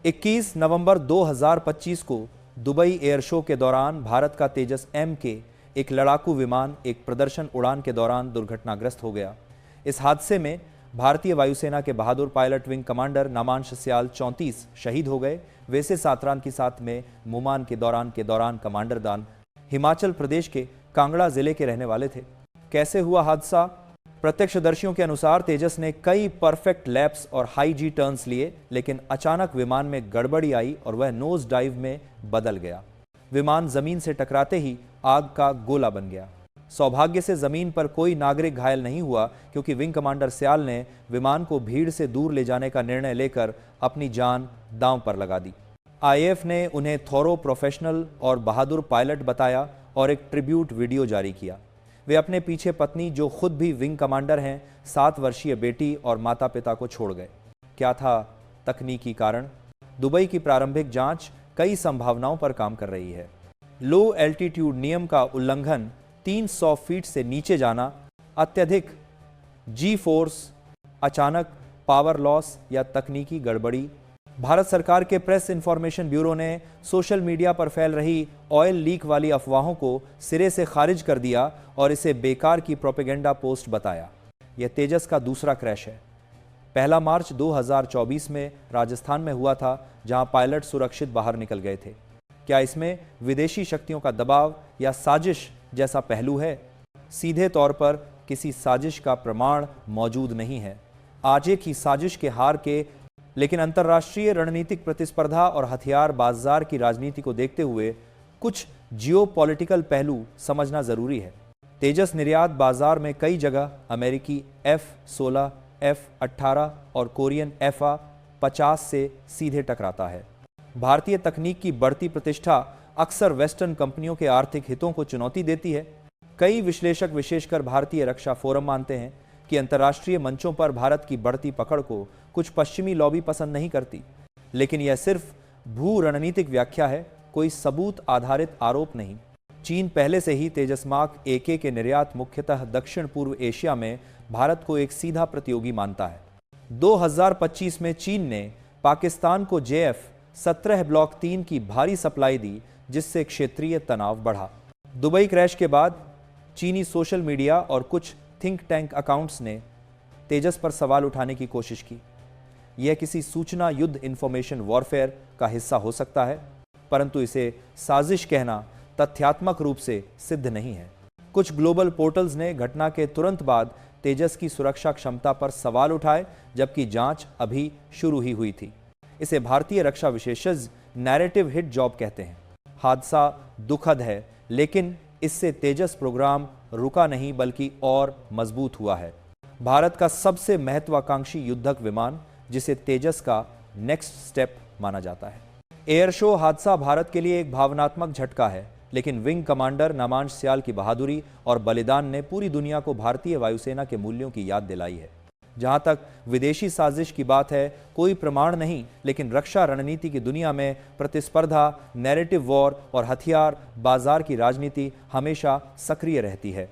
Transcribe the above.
21 नवंबर 2025 को Dubai air show के दौरान भारत का तेजस M के एक लड़ाकू विमान एक प्रदर्शन उड़ान के दौरान दुर्घटनाग्रस्त हो गया। इस हादसे में भारतीय वायुसेना के बहादुर पायलट विंग कमांडर नामांश स्याल 34 शहीद हो गए। वैसे सातरान की साथ में मुमान के दौरान कमांडर दान हिमाचल प्रदेश के कांगड़ा जिले के रहने वाले थे। कैसे हुआ हादसा? प्रत्यक्षदर्शियों के अनुसार तेजस ने कई परफेक्ट लैप्स और हाई जी टर्न्स लिए, लेकिन अचानक विमान में गड़बड़ी आई और वह नोज डाइव में बदल गया। विमान जमीन से टकराते ही आग का गोला बन गया। सौभाग्य से जमीन पर कोई नागरिक घायल नहीं हुआ, क्योंकि विंग कमांडर स्याल ने विमान को भीड़ से दूर ले जाने का निर्णय लेकर अपनी जान दांव पर लगा दी। आईएएफ ने उन्हें थोरो, प्रोफेशनल और बहादुर पायलट बताया और एक ट्रिब्यूट वीडियो जारी किया। वे अपने पीछे पत्नी, जो खुद भी विंग कमांडर हैं, 7 वर्षीय बेटी और माता पिता को छोड़ गए। क्या था तकनीकी कारण? दुबई की प्रारंभिक जांच कई संभावनाओं पर काम कर रही है। लो एल्टीट्यूड नियम का उल्लंघन, 300 फीट से नीचे जाना, अत्यधिक जी फोर्स, अचानक पावर लॉस या तकनीकी गड़बड़ी। भारत सरकार के प्रेस इंफॉर्मेशन ब्यूरो ने सोशल मीडिया पर फैल रही ऑयल लीक वाली अफवाहों को सिरे से खारिज कर दिया और इसे बेकार की प्रोपेगेंडा पोस्ट बताया। यह तेजस का दूसरा क्रैश है। पहला मार्च 2024 में राजस्थान में हुआ था, जहां पायलट सुरक्षित बाहर निकल गए थे। क्या इसमें विदेशी शक्तियों का दबाव या साजिश जैसा पहलू है? सीधे तौर पर किसी साजिश का प्रमाण मौजूद नहीं है। आज एक ही साजिश के हार के, लेकिन अंतर्राष्ट्रीय रणनीतिक प्रतिस्पर्धा और हथियार बाजार की राजनीति को देखते हुए कुछ जियोपॉलिटिकल पहलू समझना जरूरी है। तेजस निर्यात बाजार में कई जगह अमेरिकी F-16, F-18 और कोरियन FA-50 से सीधे टकराता है। भारतीय तकनीक की बढ़ती प्रतिष्ठा अक्सर वेस्टर्न कंपनियों के आर्थिक हितों को चुनौती देती है। कई विश्लेषक, विशेषकर भारतीय रक्षा फोरम, मानते हैं कि अंतर्राष्ट्रीय मंचों पर भारत की बढ़ती पकड़ को कुछ पश्चिमी लॉबी पसंद नहीं करती, लेकिन यह सिर्फ भू रणनीतिक व्याख्या है, कोई सबूत आधारित आरोप नहीं। चीन पहले से ही तेजस मार्क AK के निर्यात मुख्यतः दक्षिण पूर्व एशिया में भारत को एक सीधा प्रतियोगी मानता है। 2025 में चीन ने पाकिस्तान को JF-17 ब्लॉक 3 की भारी सप्लाई दी, जिससे क्षेत्रीय तनाव बढ़ा। दुबई क्रैश के बाद चीनी सोशल मीडिया और कुछ थिंक टैंक अकाउंट्स ने तेजस पर सवाल उठाने की कोशिश की। यह किसी सूचना युद्ध, इंफॉर्मेशन वॉरफेयर का हिस्सा हो सकता है, परंतु इसे साजिश कहना तथ्यात्मक रूप से सिद्ध नहीं है। कुछ ग्लोबल पोर्टल्स ने घटना के तुरंत बाद तेजस की सुरक्षा क्षमता पर सवाल उठाए, जबकि जांच अभी शुरू ही हुई थी। इसे भारतीय रक्षा विशेषज्ञ नैरेटिव हिट जॉब कहते हैं। हादसा दुखद है, लेकिन इससे तेजस प्रोग्राम रुका नहीं, बल्कि और मजबूत हुआ है। भारत का सबसे महत्वाकांक्षी युद्धक विमान, जिसे तेजस का नेक्स्ट स्टेप माना जाता है। एयर शो हादसा भारत के लिए एक भावनात्मक झटका है, लेकिन विंग कमांडर नामांश स्याल की बहादुरी और बलिदान ने पूरी दुनिया को भारतीय वायुसेना के मूल्यों की याद दिलाई है। जहां तक विदेशी साजिश की बात है, कोई प्रमाण नहीं, लेकिन रक्षा रणनीति की दुनिया में प्रतिस्पर्धा, नैरेटिव वॉर और हथियार बाजार की राजनीति हमेशा सक्रिय रहती है।